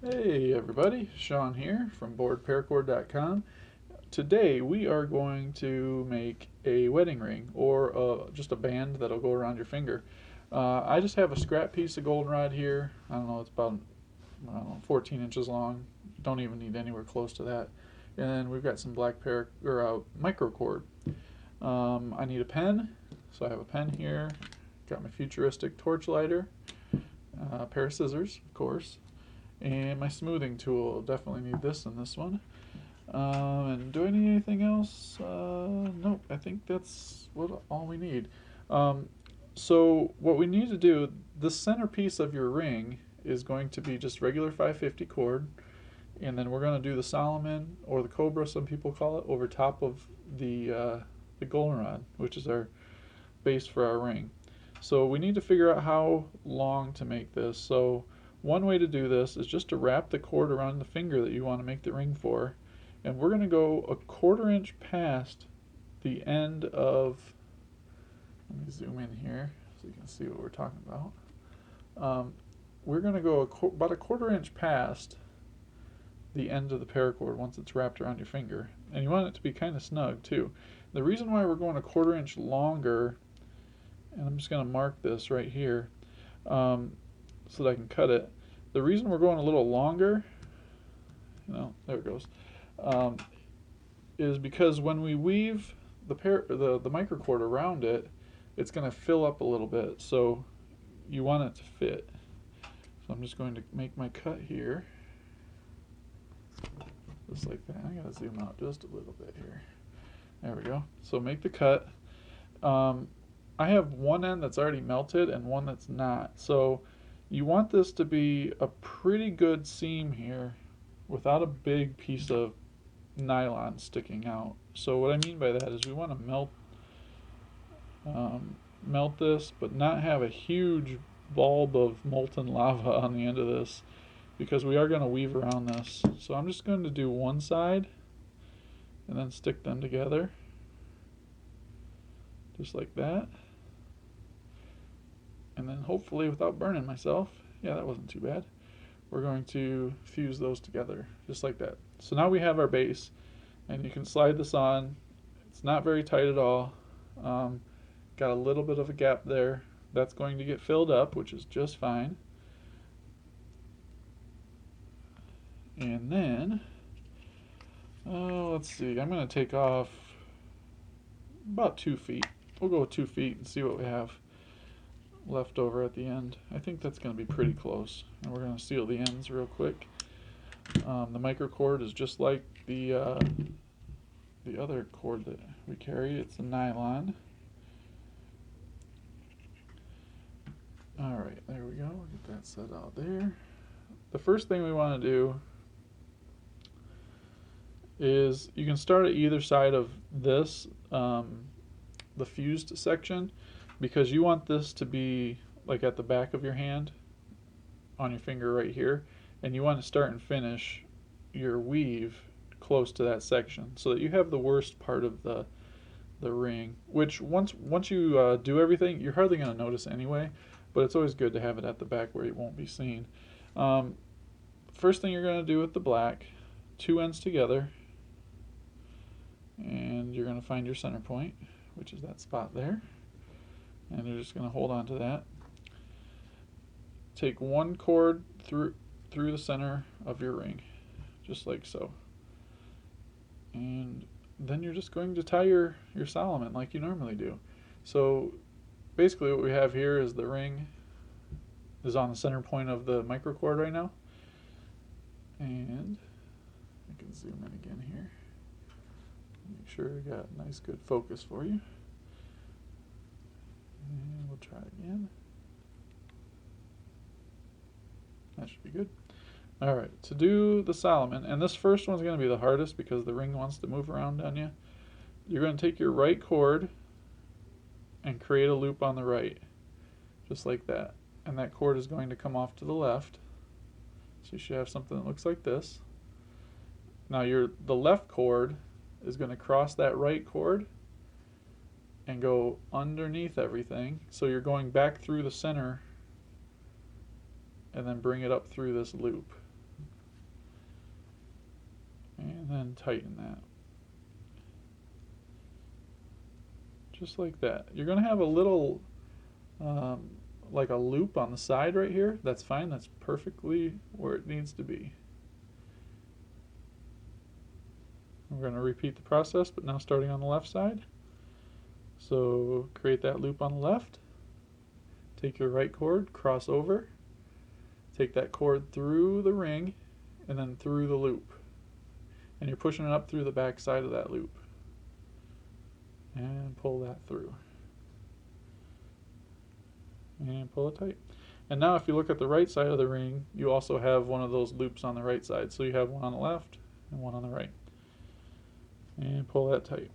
Hey everybody, Sean here from BoredParacord.com. Today we are going to make a wedding ring or just a band that'll go around your finger. I just have a scrap piece of goldenrod here. I don't know, it's about 14 inches long. Don't even need anywhere close to that. And then we've got some black microcord. I need a pen, so I have a pen here. Got my futuristic torch lighter, a pair of scissors, of course, and my smoothing tool. Definitely need this and this one. And do I need anything else? Nope, I think that's all we need. So what we need to do, the centerpiece of your ring is going to be just regular 550 cord, and then we're going to do the Solomon, or the Cobra some people call it, over top of the goldenrod, which is our base for our ring. So we need to figure out how long to make this. So one way to do this is just to wrap the cord around the finger that you want to make the ring for, and we're going to go a 1/4 inch past the end of, let me zoom in here so you can see what we're talking about. We're going to go about a 1/4 inch past the end of the paracord once it's wrapped around your finger, and you want it to be kind of snug too. The reason why we're going a 1/4 inch longer, and I'm just going to mark this right here so that I can cut it. The reason we're going a little longer, there it goes, is because when we weave the microcord around it, it's going to fill up a little bit, so you want it to fit. So I'm just going to make my cut here, just like that. I gotta zoom out just a little bit here. There we go. So make the cut. I have one end that's already melted and one that's not. So you want this to be a pretty good seam here without a big piece of nylon sticking out. So what I mean by that is we want to melt this, but not have a huge bulb of molten lava on the end of this, because we are going to weave around this. So I'm just going to do one side and then stick them together just like that, and then hopefully without burning myself, yeah, that wasn't too bad, we're going to fuse those together just like that. So now we have our base, and you can slide this on. It's not very tight at all. Got a little bit of a gap there. That's going to get filled up, which is just fine. And then, let's see, I'm going to take off about 2 feet. We'll go with 2 feet and see what we have left over at the end. I think that's going to be pretty close. And we're going to seal the ends real quick. The microcord is just like the other cord that we carry. It's a nylon. Alright, there we go. We'll get that set out there. The first thing we want to do is, you can start at either side of this, the fused section, because you want this to be like at the back of your hand on your finger right here, and you want to start and finish your weave close to that section so that you have the worst part of the ring, which once you do everything, you're hardly going to notice anyway, but it's always good to have it at the back where it won't be seen. First thing you're going to do with the black, 2 ends together, and you're going to find your center point, which is that spot there, and you're just going to hold on to that. Take one cord through the center of your ring, just like so, and then you're just going to tie your Solomon like you normally do. So basically what we have here is the ring is on the center point of the microcord right now, and I can zoom in again here, make sure I got a nice good focus for you, and we'll try again. That should be good. Alright, to do the Solomon, and this first one's going to be the hardest because the ring wants to move around on you. You're going to take your right cord and create a loop on the right, just like that, and that cord is going to come off to the left, so you should have something that looks like this. Now the left cord is going to cross that right cord and go underneath everything, so you're going back through the center and then bring it up through this loop. and then tighten that. Just like that. You're going to have a little like a loop on the side right here. That's fine. That's perfectly where it needs to be. We're going to repeat the process, but now starting on the left side. So create that loop on the left. Take your right cord, cross over. Take that cord through the ring and then through the loop. And you're pushing it up through the back side of that loop. And pull that through. And pull it tight. And now if you look at the right side of the ring, you also have one of those loops on the right side. So you have one on the left and one on the right. And pull that tight.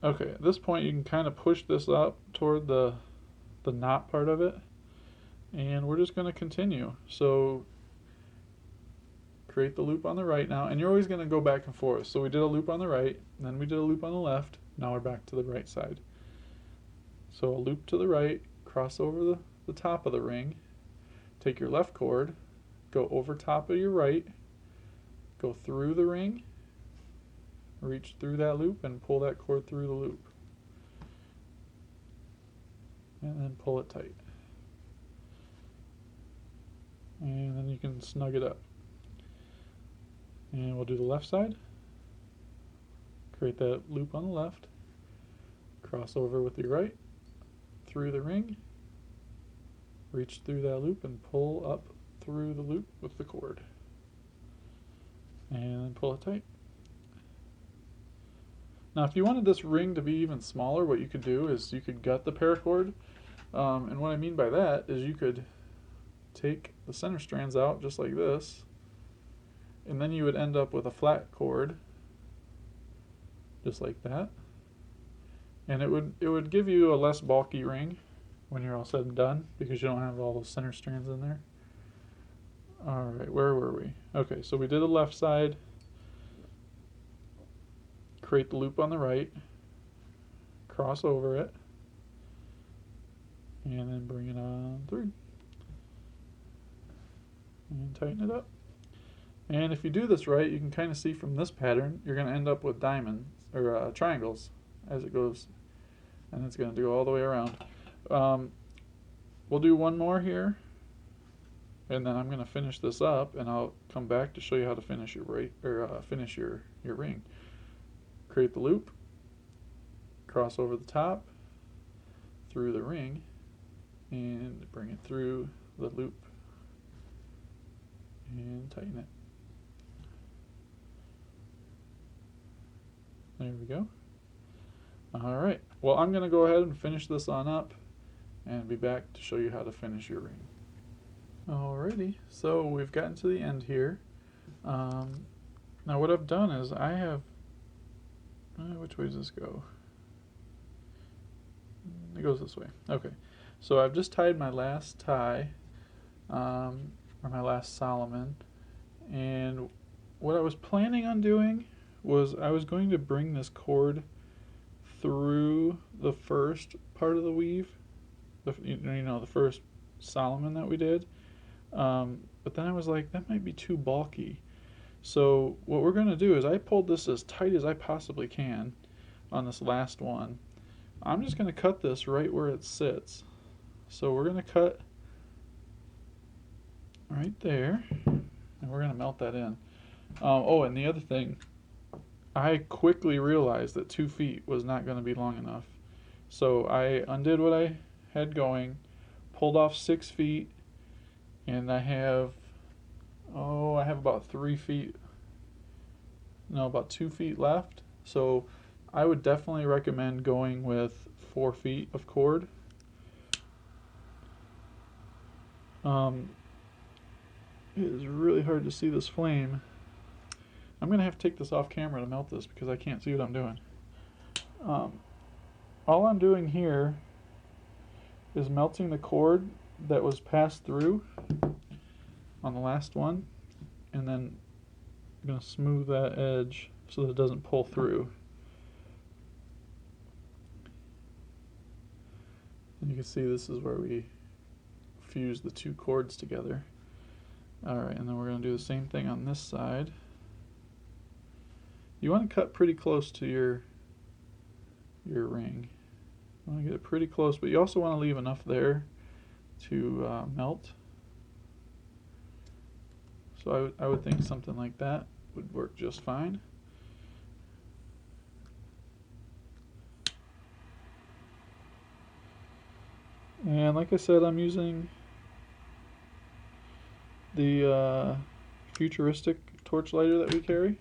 Okay, at this point you can kind of push this up toward the knot part of it. And we're just going to continue. So create the loop on the right now, and you're always going to go back and forth. So we did a loop on the right, and then we did a loop on the left. Now we're back to the right side. So a loop to the right, cross over the top of the ring, take your left cord, go over top of your right, go through the ring, reach through that loop and pull that cord through the loop. And then pull it tight. And then you can snug it up. And we'll do the left side. Create that loop on the left. Cross over with your right. Through the ring. Reach through that loop and pull up through the loop with the cord. And then pull it tight. Now if you wanted this ring to be even smaller, what you could do is you could gut the paracord. And what I mean by that is you could take the center strands out just like this, and then you would end up with a flat cord just like that, and it would give you a less bulky ring when you're all said and done, because you don't have all those center strands in there. Alright, where were we? Okay, so we did the left side, create the loop on the right, cross over it, and then bring it on through. And tighten it up. And if you do this right, you can kind of see from this pattern, you're going to end up with diamonds, or triangles, as it goes. And it's going to go all the way around. We'll do one more here, and then I'm going to finish this up, and I'll come back to show you how to finish your your ring. Create the loop, cross over the top, through the ring, and bring it through the loop. And tighten it. There we go. Alright, well I'm going to go ahead and finish this on up and be back to show you how to finish your ring. Alrighty, so we've gotten to the end here. Now what I've done is I have, which way does this go? It goes this way. Okay, so I've just tied my last tie, or my last Solomon, and what I was planning on doing was I was going to bring this cord through the first part of the weave, the first Solomon that we did, but then I was like, that might be too bulky. So what we're going to do is I pulled this as tight as I possibly can on this last one. I'm just going to cut this right where it sits. So we're going to cut right there, and we're going to melt that in. Oh, and the other thing, I quickly realized that 2 feet was not going to be long enough. So I undid what I had going, pulled off 6 feet, and I have about 3 feet, no, about 2 feet left. So I would definitely recommend going with 4 feet of cord. It is really hard to see this flame. I'm going to have to take this off camera to melt this because I can't see what I'm doing. All I'm doing here is melting the cord that was passed through on the last one, and then I'm going to smooth that edge so that it doesn't pull through. And you can see this is where we fuse the 2 cords together. Alright, and then we're going to do the same thing on this side. You want to cut pretty close to your ring. You want to get it pretty close, but you also want to leave enough there to melt. So I would think something like that would work just fine. And like I said, I'm using the futuristic torch lighter that we carry.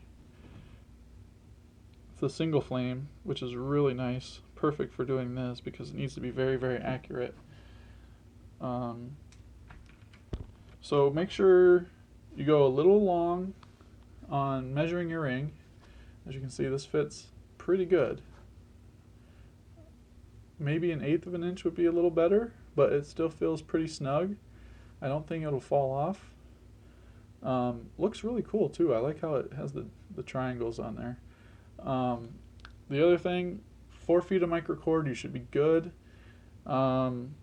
It's a single flame, which is really nice. Perfect for doing this because it needs to be very, very accurate. So make sure you go a little long on measuring your ring. As you can see, this fits pretty good. Maybe 1/8 of an inch would be a little better, but it still feels pretty snug. I don't think it'll fall off. Looks really cool too. I like how it has the triangles on there. The other thing, 4 feet of microcord, you should be good. And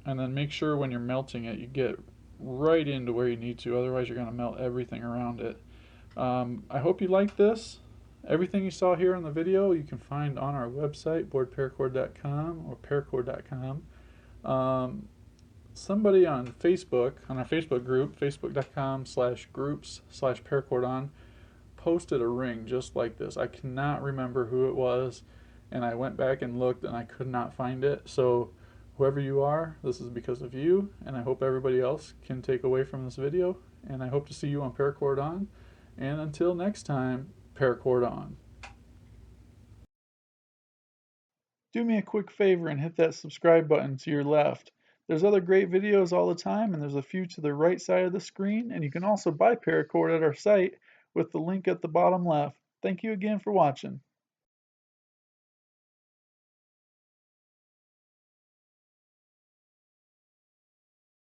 then make sure when you're melting it, you get right into where you need to. Otherwise, you're going to melt everything around it. I hope you liked this. Everything you saw here in the video, you can find on our website, BoredParacord.com or Paracord.com. Somebody on Facebook, on our Facebook group, facebook.com/groups/paracordon, posted a ring just like this. I cannot remember who it was, and I went back and looked and I could not find it. So whoever you are, this is because of you, and I hope everybody else can take away from this video, and I hope to see you on Paracord On. And until next time, Paracord On. Do me a quick favor and hit that subscribe button to your left. There's other great videos all the time, and there's a few to the right side of the screen, and you can also buy Paracord at our site with the link at the bottom left. Thank you again for watching.